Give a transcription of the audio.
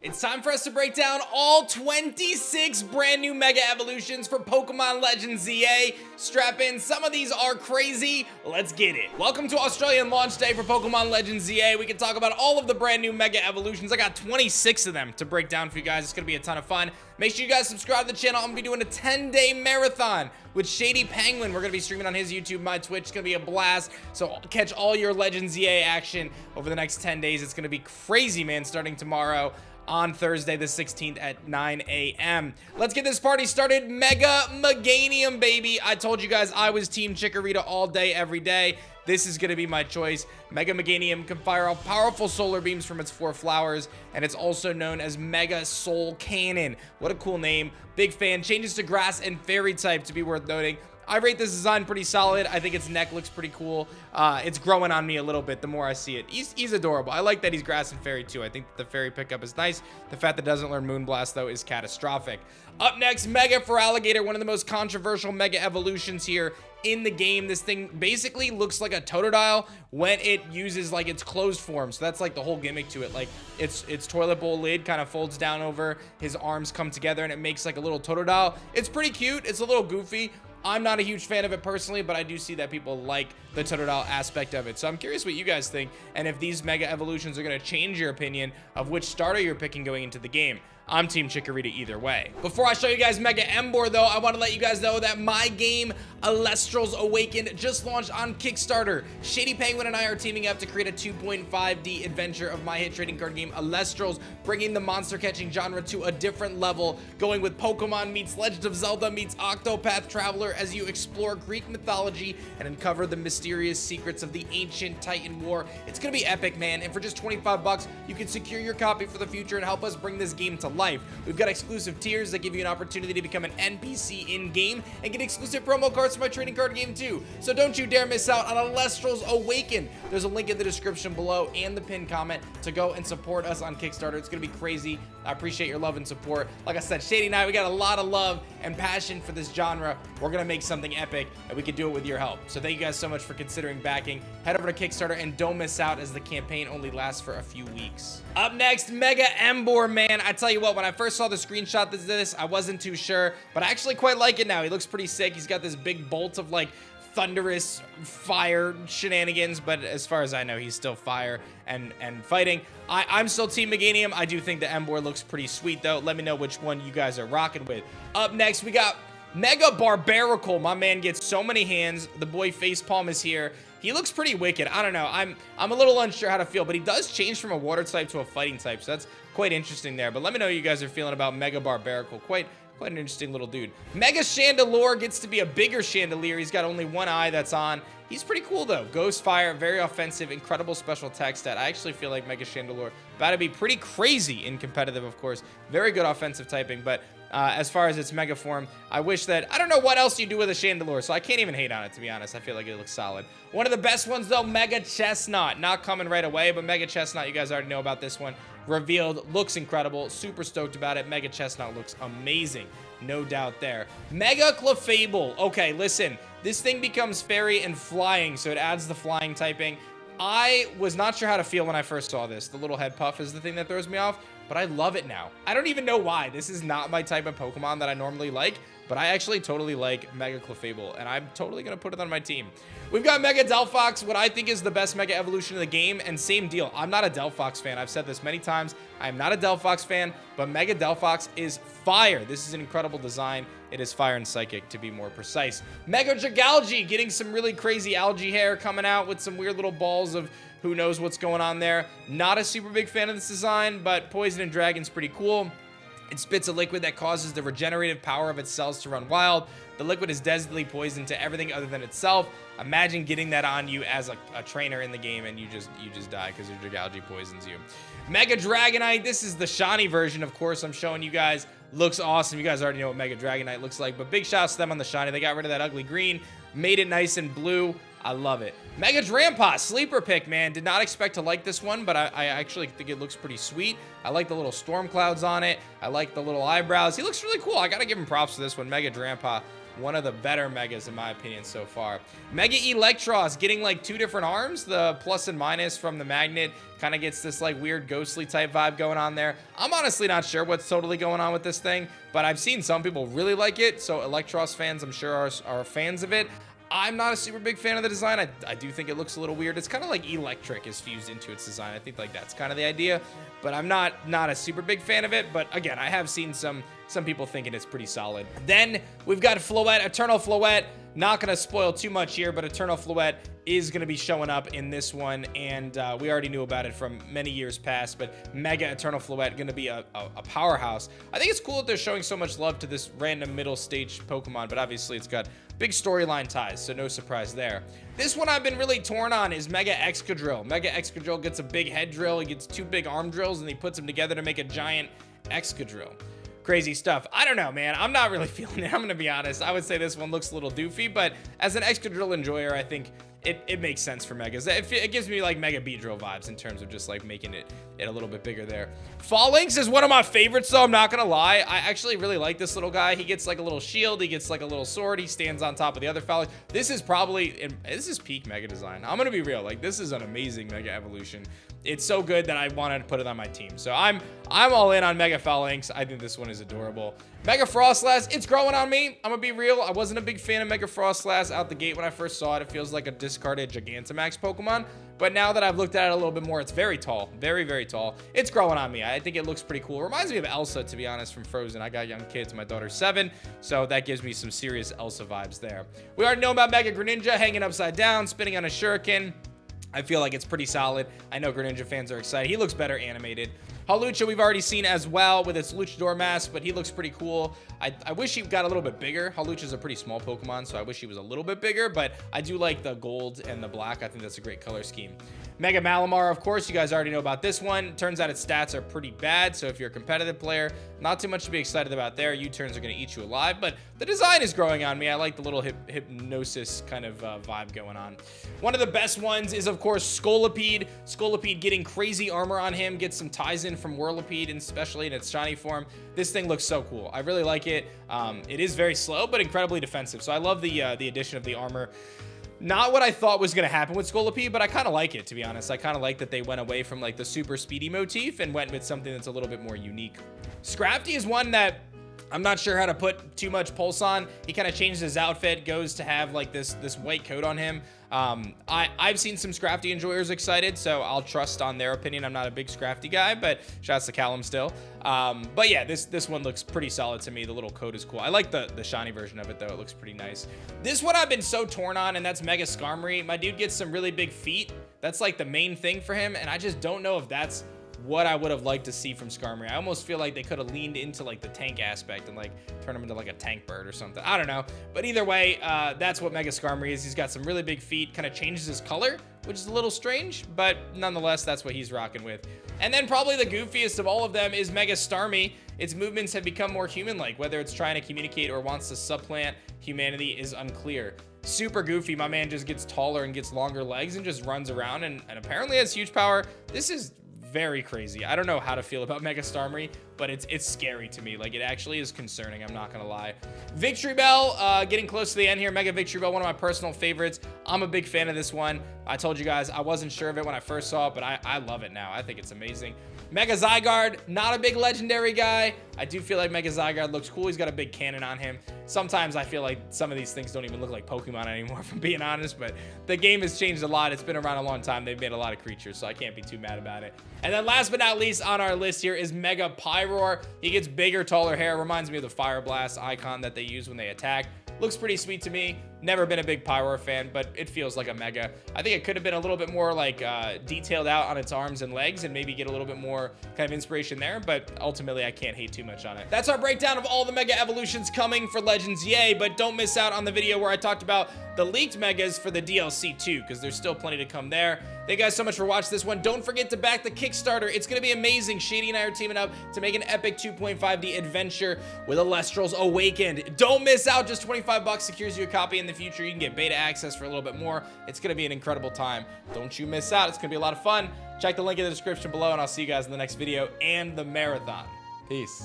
It's time for us to break down all 26 brand new Mega Evolutions for Pokemon Legends ZA. Strap in, some of these are crazy. Let's get it. Welcome to Australian launch day for Pokemon Legends ZA. We can talk about all of the brand new Mega Evolutions. I got 26 of them to break down for you guys. It's gonna be a ton of fun. Make sure you guys subscribe to the channel. I'm gonna be doing a 10-day marathon with Shady Penguin. We're gonna be streaming on his YouTube, my Twitch. It's gonna be a blast. So catch all your Legends ZA action over the next 10 days. It's gonna be crazy, man, starting tomorrow on Thursday the 16th at 9 a.m. Let's get this party started. Mega Meganium, baby. I told you guys I was Team Chikorita all day, every day. This is going to be my choice. Mega Meganium can fire off powerful solar beams from its 4 flowers, and it's also known as Mega Soul Cannon. What a cool name. Big fan. Changes to grass and fairy type to be worth noting. I rate this design pretty solid. I think its neck looks pretty cool. It's growing on me a little bit the more I see it. He's adorable. I like that he's grass and fairy too. I think the fairy pickup is nice. The fact that it doesn't learn Moonblast though is catastrophic. Up next, Mega Feraligatr, one of the most controversial Mega Evolutions here in the game. This thing basically looks like a Totodile when it uses like its closed form. So that's like the whole gimmick to it. Like its toilet bowl lid kind of folds down over, his arms come together and it makes like a little Totodile. It's pretty cute. It's a little goofy. I'm not a huge fan of it personally, but I do see that people like the Totodile aspect of it. So I'm curious what you guys think and if these Mega Evolutions are going to change your opinion of which starter you're picking going into the game. I'm Team Chikorita either way. Before I show you guys Mega Emboar though, I want to let you guys know that my game, Alestral's Awakened, just launched on Kickstarter. Shady Penguin and I are teaming up to create a 2.5D adventure of my hit trading card game, Alestral's, bringing the monster catching genre to a different level, going with Pokemon meets Legend of Zelda meets Octopath Traveler as you explore Greek mythology and uncover the mysterious secrets of the ancient Titan War. It's gonna be epic, man, and for just 25 bucks, you can secure your copy for the future and help us bring this game to life. We've got exclusive tiers that give you an opportunity to become an NPC in-game and get exclusive promo cards for my trading card game too. So don't you dare miss out on Alestral's Awakened. There's a link in the description below and the pinned comment to go and support us on Kickstarter. It's gonna be crazy. I appreciate your love and support. Like I said, Shady and I, we got a lot of love and passion for this genre. We're gonna make something epic and we can do it with your help. So thank you guys so much for considering backing. Head over to Kickstarter and don't miss out as the campaign only lasts for a few weeks. Up next, Mega Emboar, man. I tell you what, when I first saw the screenshot of this, I wasn't too sure, but I actually quite like it now. He looks pretty sick. He's got this big bolt of like thunderous fire shenanigans, but as far as I know, he's still fire and fighting. I'm still Team Meganium. I do think the Emboar looks pretty sweet though. Let me know which one you guys are rocking with. Up next, we got Mega Barbaracle. My man gets so many hands. The boy Facepalm is here. He looks pretty wicked. I don't know. I'm a little unsure how to feel, but he does change from a water type to a fighting type, so that's quite interesting there. But let me know how you guys are feeling about Mega Barbaracle. Quite an interesting little dude. Mega Chandelure gets to be a bigger Chandelier. He's got only one eye that's on. He's pretty cool though. Ghost Fire, very offensive, incredible special attack stat. I actually feel like Mega Chandelure about to be pretty crazy in competitive, of course. Very good offensive typing, but as far as its Mega form, I wish that, I don't know what else you do with a Chandelure, so I can't even hate on it, to be honest. I feel like it looks solid. One of the best ones though, Mega Chesnaught. Not coming right away, but Mega Chesnaught, you guys already know about this one. Revealed, looks incredible, super stoked about it. Mega Chesnaught looks amazing, no doubt there. Mega Clefable. Okay, listen, this thing becomes fairy and flying, so it adds the flying typing. I was not sure how to feel when I first saw this. The little head puff is the thing that throws me off, but I love it now. I don't even know why. This is not my type of Pokemon that I normally like, but I actually totally like Mega Clefable, and I'm totally gonna put it on my team. We've got Mega Delphox, what I think is the best Mega Evolution of the game, and same deal. I'm not a Delphox fan. I've said this many times. I'm not a Delphox fan, but Mega Delphox is fire. This is an incredible design. It is fire and psychic, to be more precise. Mega Dragalge, getting some really crazy algae hair coming out with some weird little balls of who knows what's going on there. Not a super big fan of this design, but Poison and Dragon's pretty cool. It spits a liquid that causes the regenerative power of its cells to run wild. The liquid is deadly poison to everything other than itself. Imagine getting that on you as a trainer in the game and you just die because your Dragalge poisons you. Mega Dragonite, this is the shiny version, of course, I'm showing you guys. Looks awesome. You guys already know what Mega Dragonite looks like, but big shouts to them on the shiny. They got rid of that ugly green, made it nice and blue. I love it. Mega Drampa, sleeper pick, man. Did not expect to like this one, but I actually think it looks pretty sweet. I like the little storm clouds on it. I like the little eyebrows. He looks really cool. I gotta give him props for this one. Mega Drampa. one of the better megas in my opinion so far. Mega Electros getting like 2 different arms. The plus and minus from the magnet kind of gets this like weird ghostly type vibe going on there. I'm honestly not sure what's totally going on with this thing, but I've seen some people really like it. So Electros fans, I'm sure are fans of it. I'm not a super big fan of the design. I do think it looks a little weird. It's kind of like electric is fused into its design. I think like that's kind of the idea, but I'm not a super big fan of it. But again, I have seen some people thinking it's pretty solid. Then we've got Floette, Eternal Floette. Not going to spoil too much here, but Eternal Floette is going to be showing up in this one, and we already knew about it from many years past, but Mega Eternal Floette going to be a powerhouse. I think it's cool that they're showing so much love to this random middle stage Pokemon, but obviously it's got big storyline ties, so no surprise there. This one I've been really torn on is Mega Excadrill. Mega Excadrill gets a big head drill, he gets 2 big arm drills, and he puts them together to make a giant Excadrill. Crazy stuff. I don't know, man. I'm not really feeling it. I'm going to be honest. I would say this one looks a little doofy, but as an Excadrill enjoyer, I think it makes sense for Megas. It gives me like Mega Beedrill vibes in terms of just like making it a little bit bigger there. Phalanx is one of my favorites, though. I'm not going to lie. I actually really like this little guy. He gets like a little shield. He gets like a little sword. He stands on top of the other Phalanx. This is peak Mega design. I'm going to be real. Like, this is an amazing Mega evolution. It's so good that I wanted to put it on my team. So I'm all in on Mega Phalanx. I think this one is adorable. Mega Frostlass, it's growing on me. I'm gonna be real. I wasn't a big fan of Mega Frostlass out the gate when I first saw it. It feels like a discarded Gigantamax Pokemon. But now that I've looked at it a little bit more, it's very tall. Very, very tall. It's growing on me. I think it looks pretty cool. It reminds me of Elsa, to be honest, from Frozen. I got young kids. My daughter's 7, so that gives me some serious Elsa vibes there. We already know about Mega Greninja hanging upside down, spinning on a shuriken. I feel like it's pretty solid. I know Greninja fans are excited. He looks better animated. Hawlucha we've already seen as well with its Luchador mask, but he looks pretty cool. I wish he got a little bit bigger. Hawlucha's a pretty small Pokemon, so I wish he was a little bit bigger, but I do like the gold and the black. I think that's a great color scheme. Mega Malamar, of course, you guys already know about this one. Turns out its stats are pretty bad, so if you're a competitive player, not too much to be excited about there. U-turns are going to eat you alive, but the design is growing on me. I like the little hypnosis kind of vibe going on. One of the best ones is, of course, Scolipede. Scolipede getting crazy armor on him, gets some ties in from Whirlipede, and especially in its shiny form. This thing looks so cool. I really like it. It is very slow, but incredibly defensive, so I love the addition of the armor. Not what I thought was going to happen with Scolipede, but I kind of like it, to be honest. I kind of like that they went away from like the super speedy motif and went with something that's a little bit more unique. Scrafty is one that I'm not sure how to put too much pulse on. He kind of changes his outfit, goes to have like this white coat on him. I've seen some Scrafty enjoyers excited, so I'll trust on their opinion. I'm not a big Scrafty guy, but shouts to Callum still. But yeah, this one looks pretty solid to me. The little coat is cool. I like the shiny version of it, though. It looks pretty nice. This one I've been so torn on, and that's Mega Skarmory. My dude gets some really big feet. That's like the main thing for him, and I just don't know if that's what I would have liked to see from Skarmory. I almost feel like they could have leaned into like the tank aspect and like turn him into like a tank bird or something. I don't know. But either way, that's what Mega Skarmory is. He's got some really big feet, kind of changes his color, which is a little strange, but nonetheless, that's what he's rocking with. And then probably the goofiest of all of them is Mega Starmie. Its movements have become more human-like. Whether it's trying to communicate or wants to supplant humanity is unclear. Super goofy. My man just gets taller and gets longer legs and just runs around and apparently has huge power. This is very crazy. I don't know how to feel about Mega Starmie, but it's scary to me. Like, it actually is concerning. I'm not gonna lie. Victory Bell, getting close to the end here. Mega Victory Bell, one of my personal favorites. I'm a big fan of this one. I told you guys I wasn't sure of it when I first saw it, but I love it now. I think it's amazing. Mega Zygarde, not a big legendary guy. I do feel like Mega Zygarde looks cool. He's got a big cannon on him. Sometimes I feel like some of these things don't even look like Pokemon anymore, if I'm being honest, but the game has changed a lot. It's been around a long time. They've made a lot of creatures, so I can't be too mad about it. And then last but not least on our list here is Mega Pyroar. He gets bigger, taller hair. Reminds me of the Fire Blast icon that they use when they attack. Looks pretty sweet to me. Never been a big Pyroar fan, but it feels like a Mega. I think it could have been a little bit more like detailed out on its arms and legs and maybe get a little bit more kind of inspiration there, but ultimately I can't hate too much on it. That's our breakdown of all the Mega evolutions coming for Legends, yay, but don't miss out on the video where I talked about the leaked Megas for the DLC too, because there's still plenty to come there. Thank you guys so much for watching this one. Don't forget to back the Kickstarter. It's going to be amazing. Shady and I are teaming up to make an epic 2.5D adventure with Alestral's Awakened. Don't miss out. Just $25 secures you a copy in the future. You can get beta access for a little bit more. It's going to be an incredible time. Don't you miss out. It's going to be a lot of fun. Check the link in the description below, and I'll see you guys in the next video and the marathon. Peace.